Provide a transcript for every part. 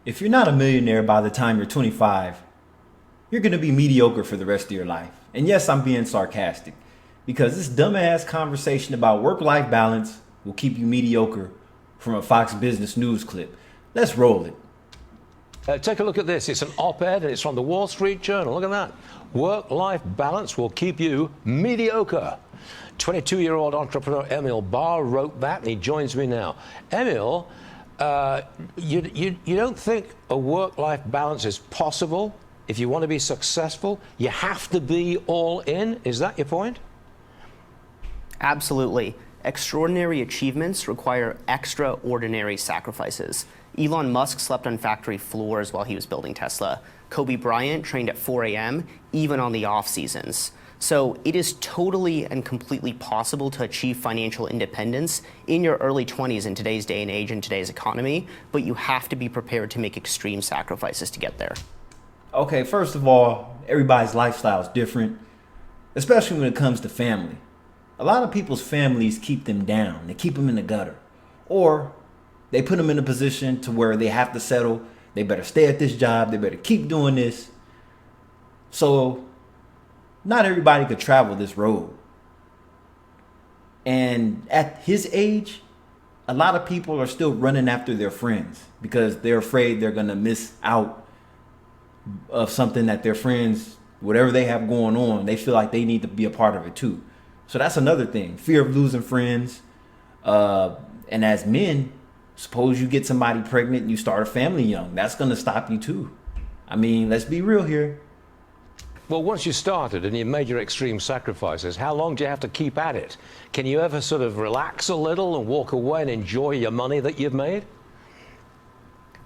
If you're not a millionaire by the time you're 25, you're going to be mediocre for the rest of your life. And yes, I'm being sarcastic because this dumbass conversation about work-life balance will keep you mediocre from a Fox Business News clip. Let's roll it. Take a look at this. It's an op-ed and it's from the Wall Street Journal. Look at that. Work-life balance will keep you mediocre. 22-year-old entrepreneur Emil Barr wrote that, and he joins me now. Emil, you don't think a work-life balance is possible if you want to be successful? You have to be all in? Is that your point? Absolutely. Extraordinary achievements require extraordinary sacrifices. Elon Musk slept on factory floors while he was building Tesla. Kobe Bryant trained at 4 a.m., even on the off seasons. So it is totally and completely possible to achieve financial independence in your early 20s in today's day and age, in today's economy, but you have to be prepared to make extreme sacrifices to get there. Okay, first of all, everybody's lifestyle is different, especially when it comes to family. A lot of people's families keep them down. They keep them in the gutter. Or they put them in a position to where they have to settle. They better stay at this job. They better keep doing this. So not everybody could travel this road. And at his age, a lot of people are still running after their friends because they're afraid they're going to miss out of something that their friends, whatever they have going on, they feel like they need to be a part of it too. So that's another thing. Fear of losing friends. And as men, suppose you get somebody pregnant and you start a family young. That's going to stop you too. I mean, let's be real here. Well, once you started and you made your extreme sacrifices, how long do you have to keep at it? Can you ever sort of relax a little and walk away and enjoy your money that you've made?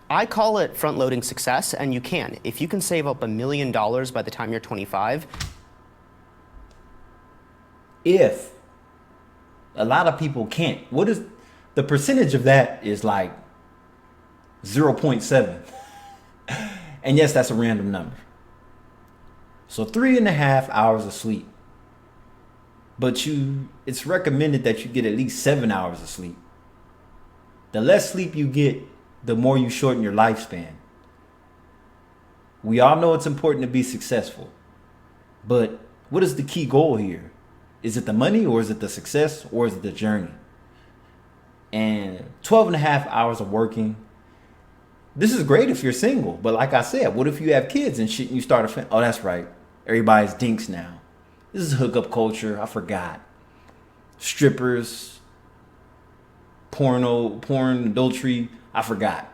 I call it front-loading success, and you can. If you can save up $1 million by the time you're 25. If a lot of people can't, what is the percentage of that? Is like 0.7. And yes, that's a random number. So 3.5 hours of sleep. But it's recommended that you get at least 7 hours of sleep. The less sleep you get, the more you shorten your lifespan. We all know it's important to be successful. But what is the key goal here? Is it the money, or is it the success, or is it the journey? And 12.5 hours of working. This is great if you're single. But like I said, what if you have kids and shit and you start a family? Oh, that's right. Everybody's dinks now. This is hookup culture. I forgot. Strippers, porn, adultery. I forgot.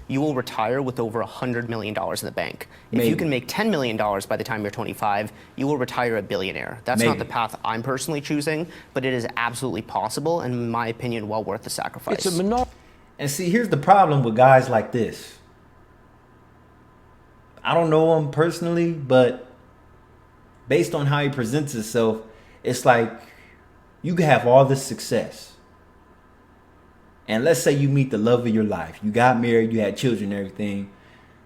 You will retire with over $100 million in the bank. If Maybe. you can make $10 million by the time you're 25, you will retire a billionaire. That's Maybe. not the path I'm personally choosing, but it is absolutely possible, and in my opinion, well worth the sacrifice. It's a minority. And see, here's the problem with guys like this. I don't know him personally, but based on how he presents himself, it's like you can have all this success. And let's say you meet the love of your life. You got married, you had children and everything.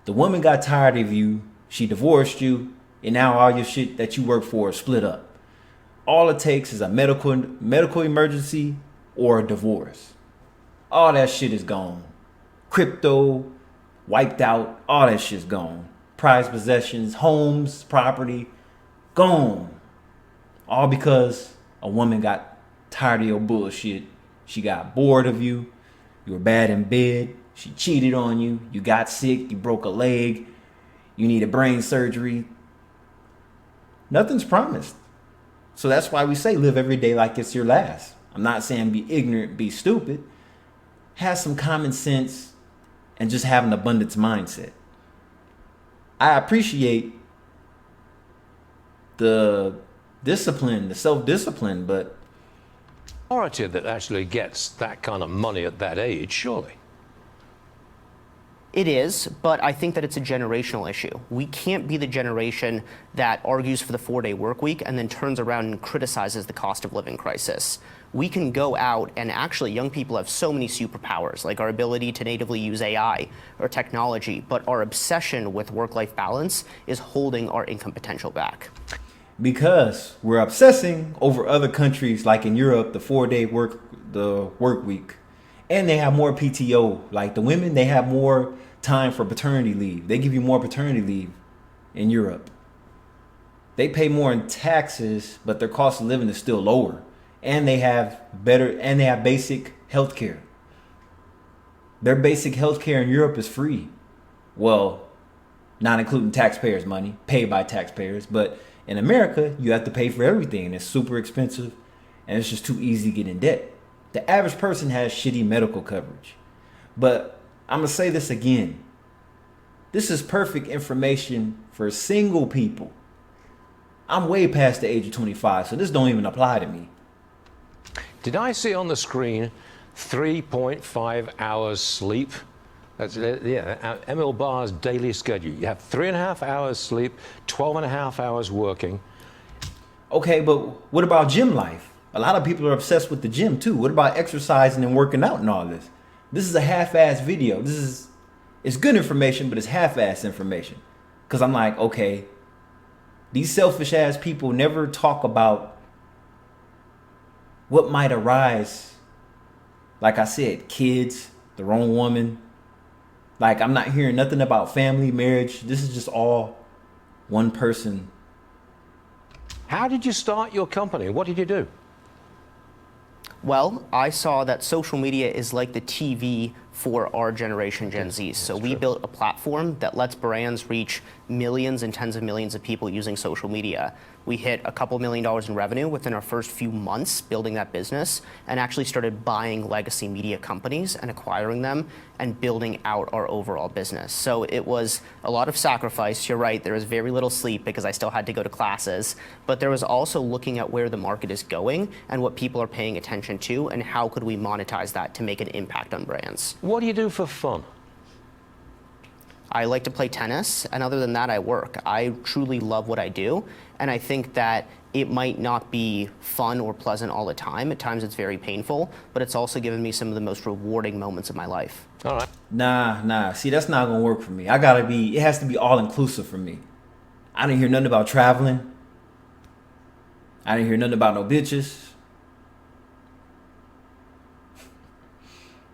The woman got tired of you. She divorced you. And now all your shit that you work for is split up. All it takes is a medical emergency or a divorce. All that shit is gone. Crypto, wiped out. All that shit's gone. Prized possessions, homes, property, gone. All because a woman got tired of your bullshit. She got bored of you. You were bad in bed. She cheated on you. You got sick. You broke a leg. You needed brain surgery. Nothing's promised. So that's why we say live every day like it's your last. I'm not saying be ignorant, be stupid. Have some common sense and just have an abundance mindset. I appreciate the discipline, the self-discipline, but Minority that actually gets that kind of money at that age, surely. It is, but I think that it's a generational issue. We can't be the generation that argues for the 4-day work week and then turns around and criticizes the cost of living crisis. We can go out, and actually young people have so many superpowers, like our ability to natively use AI or technology, but our obsession with work-life balance is holding our income potential back. because we're obsessing over other countries, like in Europe, the 4-day work week, and they have more PTO. Like the women, they have more time for paternity leave. They give you more paternity leave in Europe. They pay more in taxes, but their cost of living is still lower. And they have basic health care. Their basic health care in Europe is free. Well, not including taxpayers' money, paid by taxpayers. But in America, you have to pay for everything, and it's super expensive, and it's just too easy to get in debt. The average person has shitty medical coverage. But I'm going to say this again. This is perfect information for single people. I'm way past the age of 25, so this don't even apply to me. Did I see on the screen 3.5 hours sleep? That's Emil Barr's daily schedule. You have 3.5 hours sleep, 12.5 hours working. Okay, but what about gym life? A lot of people are obsessed with the gym too. What about exercising and working out and all this? This is a half-ass video. It's good information, but it's half-ass information. Because I'm like, okay, these selfish ass people never talk about what might arise. Like I said, kids, the wrong woman. Like, I'm not hearing nothing about family, marriage. This is just all one person. How did you start your company? What did you do? Well, I saw that social media is like the TV for our generation, Gen Z. So we built a platform that lets brands reach millions and tens of millions of people using social media. We hit a couple $1 million in revenue within our first few months building that business, and actually started buying legacy media companies and acquiring them and building out our overall business. So it was a lot of sacrifice. You're right, there was very little sleep because I still had to go to classes, but there was also looking at where the market is going and what people are paying attention to, and how could we monetize that to make an impact on brands. What do you do for fun? I like to play tennis, and other than that, I work. I truly love what I do, and I think that it might not be fun or pleasant all the time. At times it's very painful, but it's also given me some of the most rewarding moments of my life. All right. Nah. See, that's not gonna work for me. It has to be all inclusive for me. I didn't hear nothing about traveling. I didn't hear nothing about no bitches.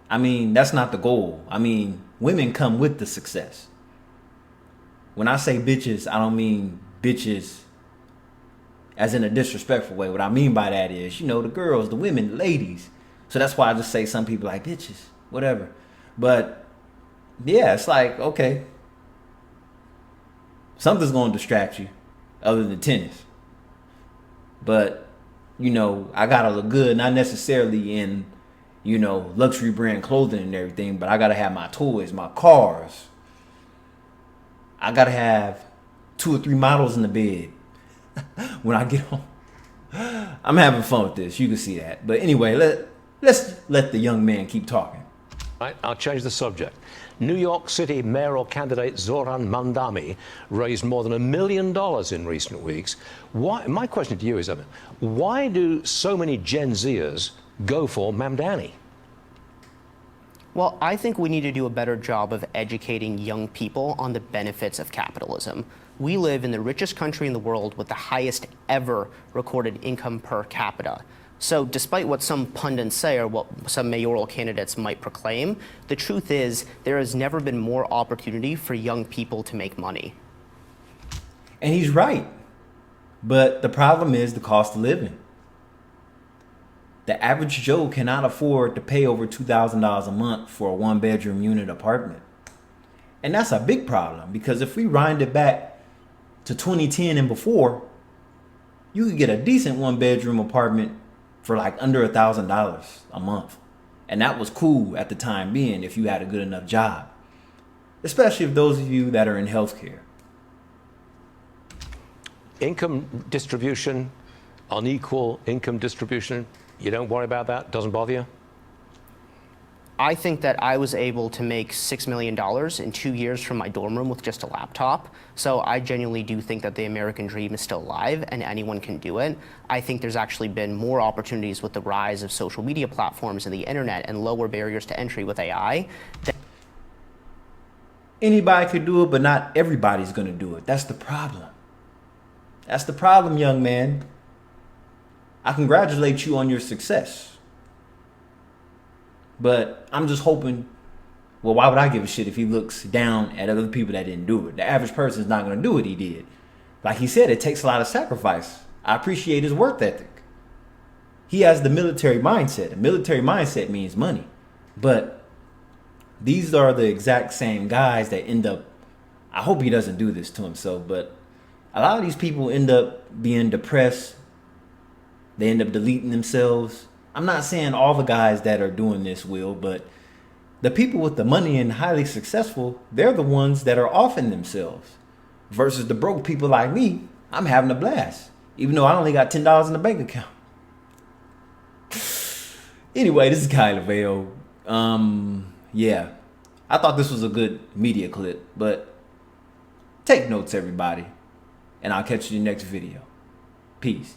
I mean, that's not the goal. I mean, women come with the success. When I say bitches, I don't mean bitches as in a disrespectful way. What I mean by that is, the girls, the women, the ladies. So that's why I just say some people like bitches, whatever. But yeah, it's like, okay, something's going to distract you other than tennis. But, I got to look good, not necessarily in luxury brand clothing and everything, but I gotta have my toys, my cars. I gotta have 2 or 3 models in the bed when I get home. I'm having fun with this. You can see that. But anyway, let's let the young man keep talking. Right, I'll change the subject. New York City mayoral candidate Zoran Mandami raised more than $1 million in recent weeks. My question to you is, why do so many Gen Zers go for Mamdani? Well, I think we need to do a better job of educating young people on the benefits of capitalism. We live in the richest country in the world with the highest ever recorded income per capita. So despite what some pundits say or what some mayoral candidates might proclaim, the truth is there has never been more opportunity for young people to make money. And he's right. But the problem is the cost of living. The average Joe cannot afford to pay over $2,000 a month for a 1-bedroom unit apartment. And that's a big problem, because if we wind it back to 2010 and before, you could get a decent 1-bedroom apartment for like under $1,000 a month. And that was cool at the time being if you had a good enough job. Especially if those of you that are in healthcare. Income distribution, unequal income distribution, you don't worry about that? Doesn't bother you? I think that I was able to make $6 million in 2 years from my dorm room with just a laptop. So I genuinely do think that the American dream is still alive and anyone can do it. I think there's actually been more opportunities with the rise of social media platforms and the internet and lower barriers to entry with AI. Anybody could do it, but not everybody's going to do it. That's the problem. That's the problem, young man. I congratulate you on your success. But I'm just hoping Well, why would I give a shit if he looks down at other people that didn't do it? The average person is not going to do what he did. Like he said, it takes a lot of sacrifice. I appreciate his work ethic. He has the military mindset. The military mindset means money. But these are the exact same guys that end up, I hope he doesn't do this to himself, but a lot of these people end up being depressed. They end up deleting themselves. I'm not saying all the guys that are doing this will, but the people with the money and highly successful, they're the ones that are offing themselves. Versus the broke people like me, I'm having a blast. Even though I only got $10 in the bank account. Anyway, this is Kai Laveo. Yeah. I thought this was a good media clip, but take notes, everybody. And I'll catch you in the next video. Peace.